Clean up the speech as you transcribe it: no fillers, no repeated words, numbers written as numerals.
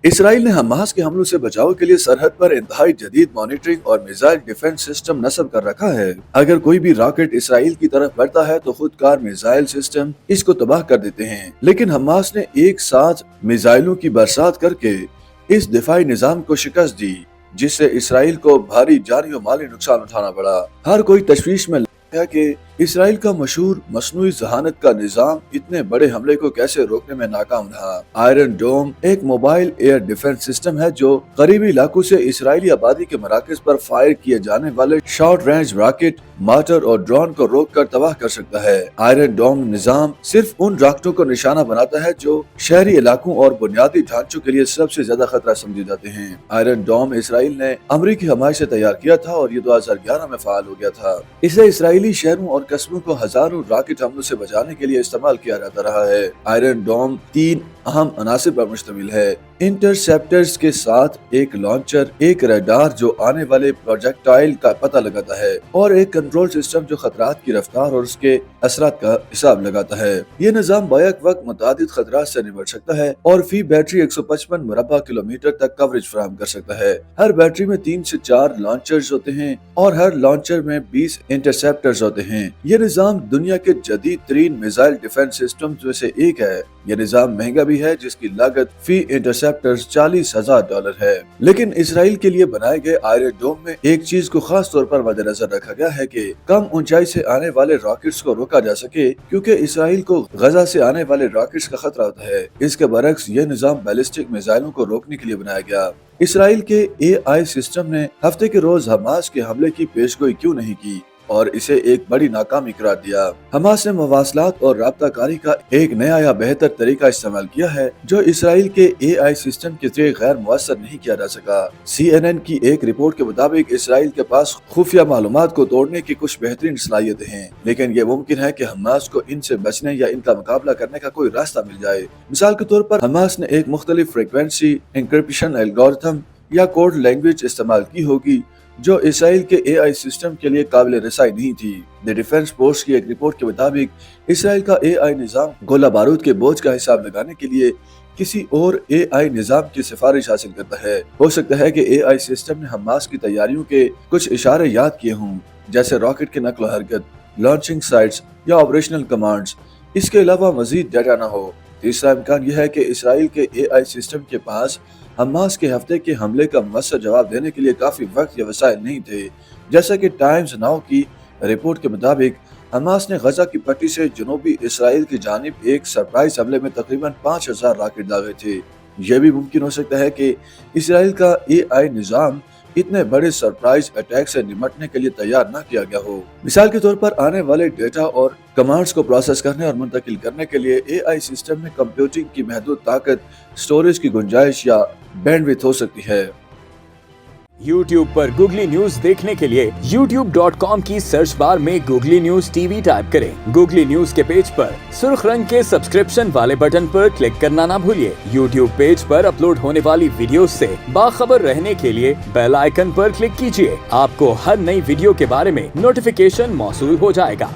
Israel ने Hamas के हमलों से बचाव के लिए सरहद पर इंतहाई जदीद मॉनिटरिंग और मिसाइल डिफेंस सिस्टम नस्ब कर रखा है। अगर कोई भी रॉकेट इसराइल की तरफ बढ़ता है तो खुदकार मिसाइल सिस्टम इसको तबाह कर देते हैं। लेकिन हमास ने एक साथ मिसाइलों की बरसात करके इस दिफाई निजाम को शिकस्त दी, जिससे इसराइल को भारी जानी और माली नुकसान उठाना पड़ा। हर कोई तशवीश में है कि इसराइल का मशहूर मसनूई जहानत का निजाम इतने बड़े हमले को कैसे रोकने में नाकाम रहा। आयरन डोम एक मोबाइल एयर डिफेंस सिस्टम है जो करीबी इलाकों से इसराइली आबादी के मराकज पर फायर किए जाने वाले शॉर्ट रेंज रॉकेट, मार्टर और ड्रोन को रोक कर तबाह कर सकता है। आयरन डोम निजाम सिर्फ उन रॉकेटों को निशाना बनाता है जो शहरी इलाकों और बुनियादी ढांचों के लिए सबसे ज्यादा खतरा समझे जाते हैं। आयरन डोम इसराइल ने अमरीकी हमायत से तैयार किया था और ये 2011 में फाल हो गया था। इसे इसराइली शहरों और कस्बों को हजारों रॉकेट हमलों से बचाने के लिए इस्तेमाल किया जाता रहा है। आयरन डोम 3 अहम अनासिर पर मुश्तमिल है। इंटरसेप्टर्स के साथ एक लॉन्चर, एक रडार जो आने वाले प्रोजेक्टाइल का पता लगाता है और एक कंट्रोल सिस्टम जो खतरात की रफ्तार और उसके असरात का हिसाब लगाता है। ये निजाम बैक वक्त मुतादिद खतरात से निपट सकता है और फी बैटरी 155 मुरब्बा किलोमीटर तक कवरेज फराहम कर सकता है। हर बैटरी में 3 से 4 लॉन्चर्स होते हैं और हर लॉन्चर में 20 इंटरसेप्टर्स होते हैं। ये निजाम दुनिया के जदीद तरीन मिसाइल डिफेंस सिस्टम में से एक है। यह निजाम महंगा भी है, जिसकी लागत फी इंटरसेप्टर $40,000 है। लेकिन इसराइल के लिए बनाए गए आयरन डोम में एक चीज को खास तौर पर मद्देनजर रखा गया है कि कम ऊंचाई से आने वाले रॉकेट्स को रोका जा सके, क्योंकि इसराइल को गजा से आने वाले रॉकेट्स का खतरा होता है। इसके बरक्स यह निजाम बैलिस्टिक मिसाइलों को रोकने के लिए बनाया गया। इसराइल के AI सिस्टम ने हफ्ते के रोज हमास के हमले की पेशगोई क्यों नहीं की और इसे एक बड़ी नाकामी करार दिया। हमास ने मवासलात और राब्ताकारी का एक नया या बेहतर तरीका इस्तेमाल किया है जो इसराइल के AI सिस्टम के जरिए गैर मुअस्सर नहीं किया जा सका। CNN की एक रिपोर्ट के मुताबिक इसराइल के पास खुफिया मालूमात को तोड़ने की कुछ बेहतरीन सलाहियतें हैं, लेकिन ये मुमकिन है कि हमास को इनसे बचने या इनका मुकाबला करने का कोई रास्ता मिल जाए। मिसाल के तौर पर हमास ने एक मुख्तलिफ फ्रीक्वेंसी एन्क्रिप्शन एल्गोरिथम या कोड लैंग्वेज इस्तेमाल की होगी जो इसराइल के AI सिस्टम के लिए काबिल रसाई नहीं थी। द डिफेंस पोस्ट की एक रिपोर्ट के मुताबिक इसराइल का AI निजाम गोला बारूद के बोझ का हिसाब लगाने के लिए किसी और AI निजाम की सिफारिश हासिल करता है। हो सकता है कि AI सिस्टम ने हमास की तैयारियों के कुछ इशारे याद किए हों, जैसे रॉकेट की नकल हरकत, लॉन्चिंग साइट्स या ऑपरेशनल कमांड्स। इसके अलावा मजीद डाटा न हो। तीसरा इम्कान यह है कि इसराइल के AI सिस्टम के पास हमास के हफ्ते के हमले का मुअस्सर जवाब देने के लिए काफी वक्त या वसाइल नहीं थे। जैसा कि टाइम्स नाउ की रिपोर्ट के मुताबिक हमास ने गजा की पट्टी से जनूबी इसराइल की जानिब एक सरप्राइज हमले में तकरीबन 5000 रॉकेट दागे थे। यह भी मुमकिन हो सकता है कि इसराइल का AI निजाम इतने बड़े सरप्राइज अटैक से निपटने के लिए तैयार न किया गया हो। मिसाल के तौर पर आने वाले डेटा और कमांड्स को प्रोसेस करने और मुंतकिल करने के लिए AI सिस्टम में कंप्यूटिंग की महदूद ताकत, स्टोरेज की गुंजाइश या बैंडविड्थ हो सकती है। YouTube पर गूगली न्यूज देखने के लिए youtube.com की सर्च बार में गूगली न्यूज TV टाइप करें। गूगली न्यूज के पेज पर सुर्ख रंग के सब्सक्रिप्शन वाले बटन पर क्लिक करना ना भूलिए। YouTube पेज पर अपलोड होने वाली वीडियोस से बाखबर रहने के लिए बेल आइकन पर क्लिक कीजिए। आपको हर नई वीडियो के बारे में नोटिफिकेशन मौसूल हो जाएगा।